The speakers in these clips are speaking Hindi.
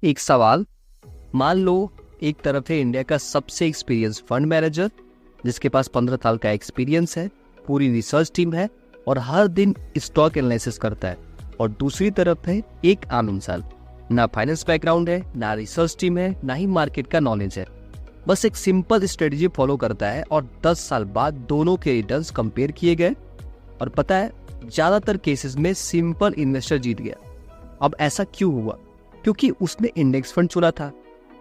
एक सवाल, मान लो एक तरफ है इंडिया का सबसे एक्सपीरियंस फंड मैनेजर जिसके पास 15 साल का एक्सपीरियंस है, पूरी रिसर्च टीम है और हर दिन स्टॉक एनालिसिस करता है, और दूसरी तरफ है एक आम इंसान, ना फाइनेंस बैकग्राउंड है, ना रिसर्च टीम है, ना ही मार्केट का नॉलेज है, बस एक सिंपल स्ट्रेटजी फॉलो करता है और 10 साल बाद दोनों के रिटर्न्स कंपेयर किए गए और पता है ज्यादातर केसेस में सिंपल इन्वेस्टर जीत गया। अब ऐसा क्यों हुआ? क्योंकि उसने इंडेक्स फंड चुना था,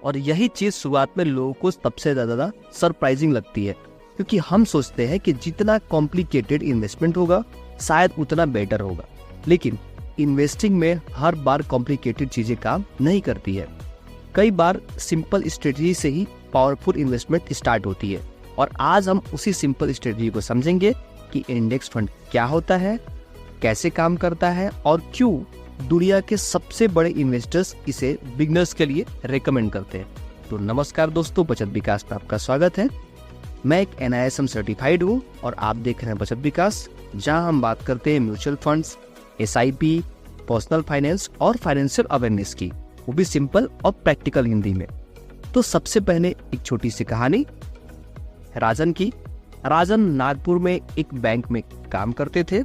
और यही चीज शुरुआत में लोगों को सबसे ज्यादा सरप्राइजिंग लगती है, क्योंकि हम सोचते हैं कि जितना कॉम्प्लिकेटेड इन्वेस्टमेंट होगा शायद उतना बेटर होगा, लेकिन इन्वेस्टिंग में हर बार कॉम्प्लिकेटेड चीजें काम नहीं करती है। कई बार सिंपल स्ट्रेटजी से ही पावरफुल इन्वेस्टमेंट स्टार्ट होती है, और आज हम उसी सिंपल स्ट्रेटजी को समझेंगे कि इंडेक्स फंड क्या होता है, कैसे काम करता है और क्यों दुनिया के सबसे बड़े इन्वेस्टर्स इसे बिगनर्स के लिए रेकमेंड करते हैं। तो नमस्कार दोस्तों, बचत विकास में आपका स्वागत है। मैं एक NISM सर्टिफाइड हूँ और आप देख रहे हैं बचत विकास, जहां हम बात करते हैं mutual funds, SIP, personal finance और फाइनेंशियल अवेयरनेस की, वो भी सिंपल और प्रैक्टिकल हिंदी में। तो सबसे पहले एक छोटी सी कहानी राजन की। राजन नागपुर में एक बैंक में काम करते थे।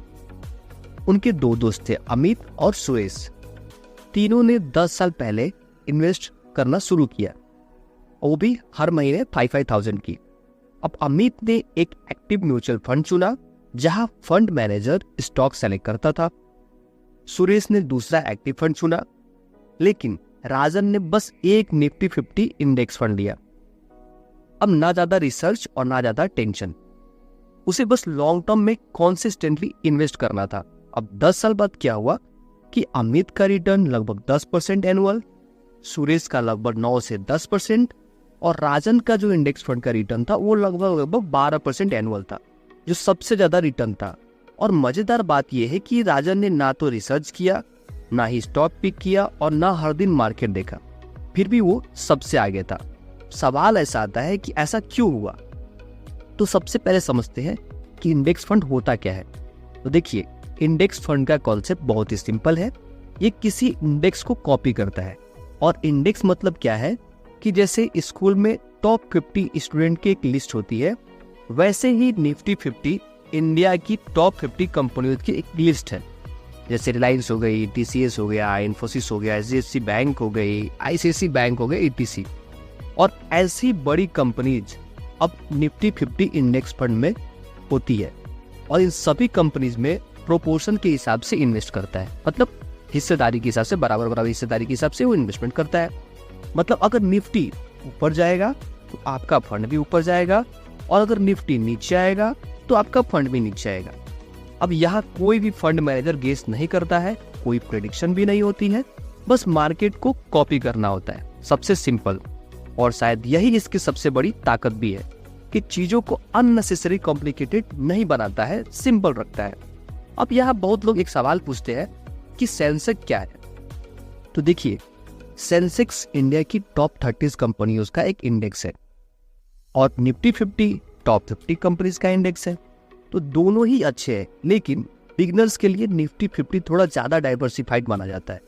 उनके दो दोस्त थे, अमित और सुरेश। तीनों ने 10 साल पहले इन्वेस्ट करना शुरू किया, वो भी हर महीने 5,000 की। अब अमित ने एक एक्टिव म्यूचुअल फंड चुना जहां फंड मैनेजर स्टॉक सेलेक्ट करता था। सुरेश ने दूसरा एक्टिव फंड चुना, लेकिन राजन ने बस एक निफ्टी 50 इंडेक्स फंड लिया। अब ना ज्यादा रिसर्च और ना ज्यादा टेंशन, उसे बस लॉन्ग टर्म में कॉन्सिस्टेंटली इन्वेस्ट करना था। अब 10 साल बाद क्या हुआ कि अमित का रिटर्न लगभग 10% एनुअल, सुरेश का लगभग 9 से 10% और राजन का जो इंडेक्स फंड का रिटर्न था वो लगभग 12% एनुअल था, जो सबसे ज्यादा रिटर्न था। और मजेदार बात यह है कि राजन ने ना तो रिसर्च किया, ना ही स्टॉक पिक किया और ना हर दिन मार्केट देखा, फिर भी वो सबसे आगे था। सवाल ऐसा आता है कि ऐसा क्यों हुआ? तो सबसे पहले समझते हैं कि इंडेक्स फंड होता क्या है। तो देखिए, इंडेक्स फंड का कॉन्सेप्ट बहुत ही सिंपल है। ये किसी इंडेक्स को कॉपी करता है, और इंडेक्स मतलब क्या है कि जैसे स्कूल में टॉप 50 स्टूडेंट की एक लिस्ट होती है, वैसे ही निफ्टी 50 इंडिया की टॉप 50 कंपनियों की एक लिस्ट है। जैसे रिलायंस हो गई, TCS हो गया, इन्फोसिस हो गया, HDFC बैंक हो गई, ICICI बैंक हो गई, ETC। और ऐसी बड़ी कंपनीज अब निफ्टी 50 इंडेक्स फंड में होती है, और इन सभी कंपनीज में प्रोपोर्शन के हिसाब से इन्वेस्ट करता है, मतलब हिस्सेदारी के हिसाब से, बराबर हिस्सेदारी के हिसाब से वो इन्वेस्टमेंट करता है। मतलब अगर निफ्टी ऊपर जाएगा तो आपका फंड भी ऊपर जाएगा, और अगर निफ्टी नीचे आएगा तो आपका फंड भी नीचे आएगा। अब यहाँ कोई भी फंड मैनेजर गेस नहीं करता है, कोई प्रेडिक्शन भी नहीं होती है, बस मार्केट को कॉपी करना होता है। सबसे सिंपल, और शायद यही इसकी सबसे बड़ी ताकत भी है कि चीजों को अननेसेसरी कॉम्प्लिकेटेड नहीं बनाता है, सिंपल रखता है। अब यहाँ बहुत लोग एक सवाल पूछते हैं कि सेंसेक्स क्या है। तो देखिए, सेंसेक्स इंडिया की टॉप 30 कंपनियों का एक इंडेक्स है, और निफ्टी 50 टॉप 50 कंपनीज का इंडेक्स है। तो दोनों ही अच्छे हैं, लेकिन बिगनर्स के लिए निफ्टी 50 थोड़ा ज्यादा डाइवर्सिफाइड माना जाता है,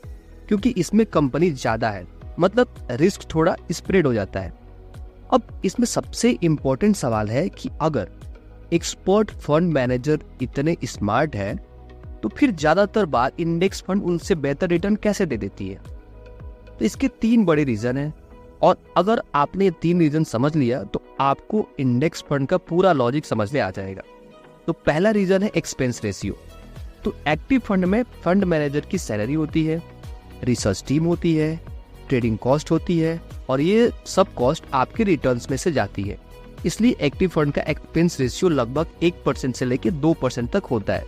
क्योंकि इसमें कंपनी ज्यादा है, मतलब रिस्क थोड़ा स्प्रेड हो जाता है। अब इसमें सबसे इंपॉर्टेंट सवाल है कि अगर एक्सपर्ट फंड मैनेजर इतने स्मार्ट है, तो फिर ज्यादातर बार इंडेक्स फंड उनसे बेहतर रिटर्न कैसे दे देती है? तो इसके 3 बड़े रीजन हैं, और अगर आपने ये 3 रीजन समझ लिया तो आपको इंडेक्स फंड का पूरा लॉजिक समझ में आ जाएगा। तो पहला रीजन है एक्सपेंस रेशियो। तो एक्टिव फंड में फंड मैनेजर की सैलरी होती है, रिसर्च टीम होती है, ट्रेडिंग कॉस्ट होती है, और ये सब कॉस्ट आपके रिटर्न्स में से जाती है। इसलिए एक्टिव फंड का एक्सपेंस रेशियो लगभग 1% से लेकर 2% तक होता है,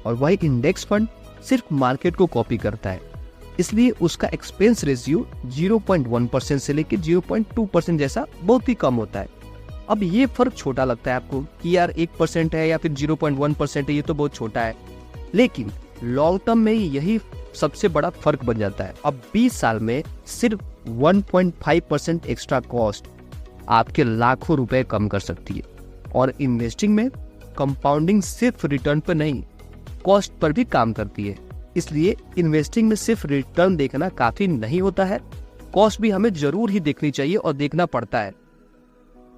और वही इंडेक्स फंड सिर्फ मार्केट को कॉपी करता है, इसलिए उसका एक्सपेंस रेशियो 0.1% से लेकर 0.2% जैसा बहुत ही कम होता है। अब ये फर्क छोटा लगता है आपको कि यार 1% है या फिर 0.1% है, ये तो बहुत छोटा है, लेकिन लॉन्ग टर्म में यही सबसे बड़ा फर्क बन जाता है। अब 20 साल में सिर्फ 1.5% एक्स्ट्रा कॉस्ट आपके लाखों रुपए कम कर सकती है। और इन्वेस्टिंग में कंपाउंडिंग सिर्फ रिटर्न पर नहीं, कॉस्ट पर भी काम करती है। इसलिए इन्वेस्टिंग में सिर्फ रिटर्न देखना काफी नहीं होता है, कॉस्ट भी हमें जरूर ही देखनी चाहिए और देखना पड़ता है।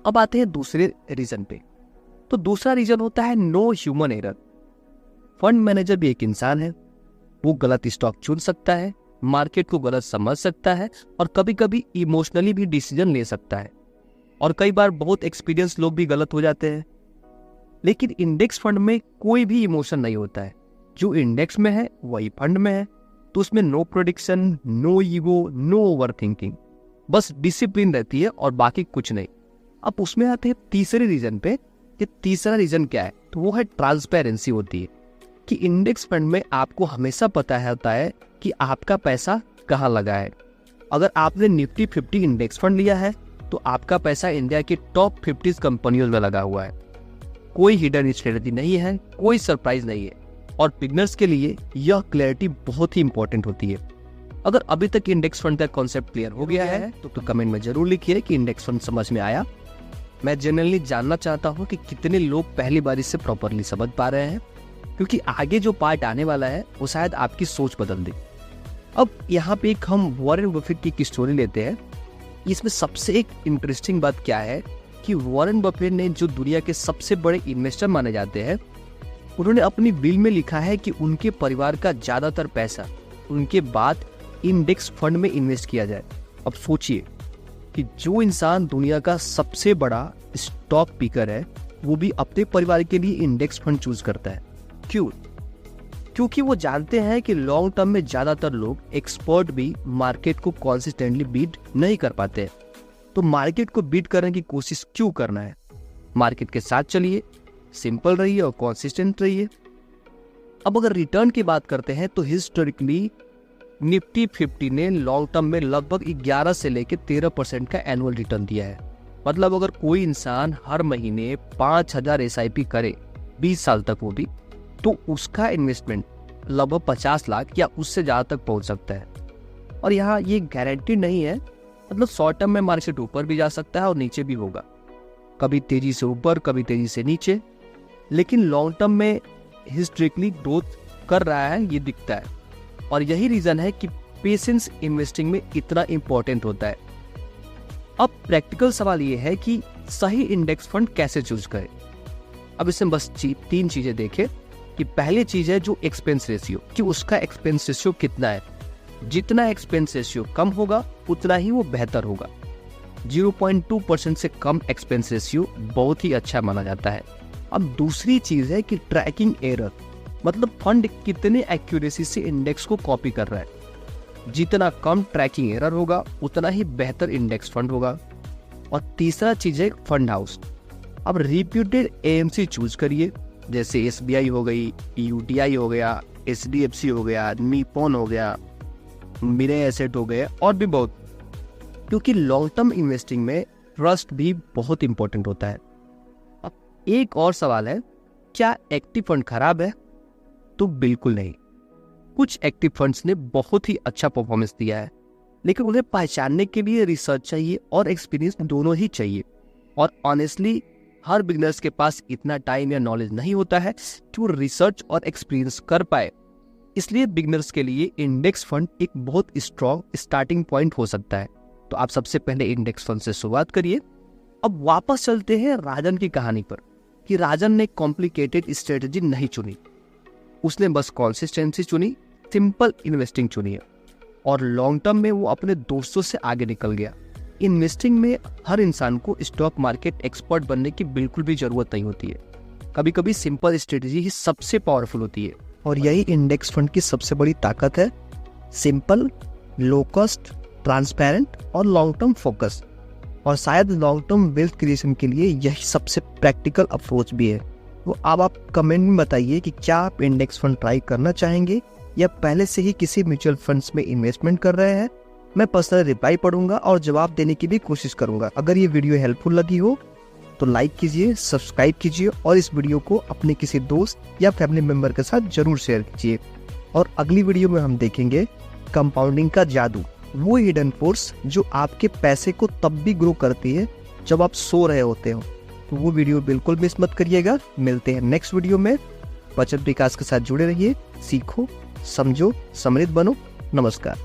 अब आते हैं दूसरे रीजन पे। तो दूसरा रीजन होता है no human error. Fund manager भी एक इंसान है, वो गलत स्टॉक चुन सकता है, मार्केट को गलत समझ सकता है और कभी कभी इमोशनली भी डिसीजन ले सकता है, और कई बार बहुत एक्सपीरियंस लोग भी गलत हो जाते हैं। लेकिन इंडेक्स फंड में कोई भी इमोशन नहीं होता है। जो इंडेक्स में है वही फंड में है, तो उसमें no prediction, no ego, no over thinking, बस डिसिप्लिन रहती है और बाकी कुछ नहीं। अब उसमें आते हैं तीसरे रीजन पे कि तीसरा रीजन क्या है, तो वो है ट्रांसपेरेंसी होती है कि इंडेक्स फंड में आपको हमेशा पता होता है कि आपका पैसा कहाँ लगा है। अगर आपने निफ्टी 50 इंडेक्स फंड लिया है तो आपका पैसा इंडिया की टॉप 50 कंपनियों में लगा हुआ है। कोई हिडन स्ट्रेटजी नहीं है, कोई सरप्राइज नहीं है, और बिगनर्स के लिए यह क्लैरिटी बहुत ही इंपॉर्टेंट होती है। अगर अभी तक इंडेक्स फंड का कॉन्सेप्ट क्लियर हो गया है तो कमेंट में जरूर लिखिए कि इंडेक्स फंड समझ में आया। मैं जनरली जानना चाहता हूँ कि कितने लोग पहली बार इसे प्रॉपरली समझ पा रहे हैं, क्योंकि आगे जो पार्ट आने वाला है वो शायद आपकी सोच बदल दे। अब यहाँ पे एक हम वॉरेन बफेट की एक स्टोरी लेते हैं। इसमें सबसे एक इंटरेस्टिंग बात क्या है कि वॉरेन बफेट ने, जो दुनिया के सबसे बड़े इन्वेस्टर माने जाते हैं, उन्होंने अपनी विल में लिखा है कि उनके परिवार का ज्यादातर पैसा उनके बाद इंडेक्स फंड में इन्वेस्ट किया जाए। अब सोचिए कि जो इंसान दुनिया का सबसे बड़ा स्टॉक पिकर है वो भी अपने परिवार के लिए इंडेक्स फंड चूज करता है। क्यों? क्योंकि वो जानते हैं कि लॉन्ग टर्म में ज्यादातर लोग, एक्सपर्ट भी, मार्केट को कॉन्सिस्टेंटली बीट नहीं कर पाते। तो मार्केट को बीट करने की कोशिश क्यों करना है? मार्केट के साथ चलिए, सिंपल रहिए और कॉन्सिस्टेंट रहिए। अब अगर रिटर्न की बात करते हैं तो हिस्टोरिकली निफ्टी 50 ने लॉन्ग टर्म में लगभग 11 से लेकर 13% का एनुअल रिटर्न दिया है। मतलब अगर कोई इंसान हर महीने 5000 SIP करे 20 साल तक, वो भी, तो उसका इन्वेस्टमेंट लगभग 50 लाख या उससे ज्यादा तक पहुंच सकता है। और यहाँ ये गारंटी नहीं है, मतलब शॉर्ट टर्म में मार्केट ऊपर भी जा सकता है और नीचे भी होगा, कभी तेजी से ऊपर कभी तेजी से नीचे, लेकिन लॉन्ग टर्म में हिस्ट्रिकली ग्रोथ कर रहा है, ये दिखता है। और यही रीजन है कि पेशेंस इन्वेस्टिंग में इतना इंपॉर्टेंट होता है। अब प्रैक्टिकल सवाल ये है कि सही इंडेक्स फंड कैसे चूज करें। अब इसमें बस 3 चीजें देखें कि पहली चीज है जो एक्सपेंस रेशियो, कि उसका एक्सपेंस रेशियो कितना है। जितना एक्सपेंस रेशियो कम होगा उतना ही वो बेहतर होगा। 0.2% से कम एक्सपेंस रेशियो बहुत ही अच्छा माना जाता है। अब दूसरी चीज है कि ट्रैकिंग एरर, मतलब फंड कितने एक्यूरेसी से इंडेक्स को कॉपी कर रहा है। जितना कम ट्रैकिंग एरर होगा उतना ही बेहतर इंडेक्स फंड होगा। और तीसरा चीज है फंड हाउस। अब रिप्यूटेड AMC चूज करिए, जैसे SBI हो गई, UTI हो गया, HDFC हो गया, निपॉन हो गया, मिरे एसेट हो गए और भी बहुत, क्योंकि लॉन्ग टर्म इन्वेस्टिंग में ट्रस्ट भी बहुत इंपॉर्टेंट होता है। अब एक और सवाल है, क्या एक्टिव फंड खराब है? तो बिल्कुल नहीं। कुछ एक्टिव फंड्स ने बहुत ही अच्छा परफॉर्मेंस दिया है, लेकिन उन्हें पहचानने के लिए रिसर्च चाहिए और एक्सपीरियंस दोनों ही चाहिए। और ऑनेस्टली हर बिगनर्स के पास इतना टाइम या नॉलेज नहीं होता है कि वो रिसर्च और एक्सपीरियंस कर पाए। इसलिए बिगनर्स के लिए इंडेक्स फंड एक बहुत स्ट्रॉन्ग स्टार्टिंग पॉइंट हो सकता है। तो आप सबसे पहले इंडेक्स फंड से शुरुआत करिए। अब वापस चलते हैं राजन की कहानी पर, कि राजन ने कॉम्प्लिकेटेड स्ट्रेटजी नहीं चुनी, उसने बस कंसिस्टेंसी चुनी, सिंपल इन्वेस्टिंग चुनी है, और लॉन्ग टर्म में वो अपने दोस्तों से आगे निकल गया। इन्वेस्टिंग में हर इंसान को स्टॉक मार्केट एक्सपर्ट बनने की बिल्कुल भी जरूरत नहीं होती है। कभी कभी सिंपल स्ट्रेटजी ही सबसे पावरफुल होती है, और यही इंडेक्स फंड की सबसे बड़ी ताकत है। सिंपल, लो कॉस्ट, ट्रांसपेरेंट और लॉन्ग टर्म फोकस। और शायद लॉन्ग टर्म वेल्थ क्रिएशन के लिए यही सबसे प्रैक्टिकल अप्रोच भी है। वो अब आप कमेंट में बताइए कि क्या आप इंडेक्स फंड ट्राई करना चाहेंगे या पहले से ही किसी म्यूचुअल फंड्स में इन्वेस्टमेंट कर रहे हैं। मैं पर्सनल रिप्लाई पढ़ूंगा और जवाब देने की भी कोशिश करूंगा। अगर ये वीडियो हेल्पफुल लगी हो तो लाइक कीजिए, सब्सक्राइब कीजिए और इस वीडियो को अपने किसी दोस्त या फैमिली मेंबर के साथ जरूर शेयर कीजिए। और अगली वीडियो में हम देखेंगे कंपाउंडिंग का जादू, वो हिडन फोर्स जो आपके पैसे को तब भी ग्रो करती है जब आप सो रहे होते हो। तो वो वीडियो बिल्कुल मिस मत करिएगा। मिलते हैं नेक्स्ट वीडियो में। बचत विकास के साथ जुड़े रहिए, सीखो, समझो, समृद्ध बनो। नमस्कार।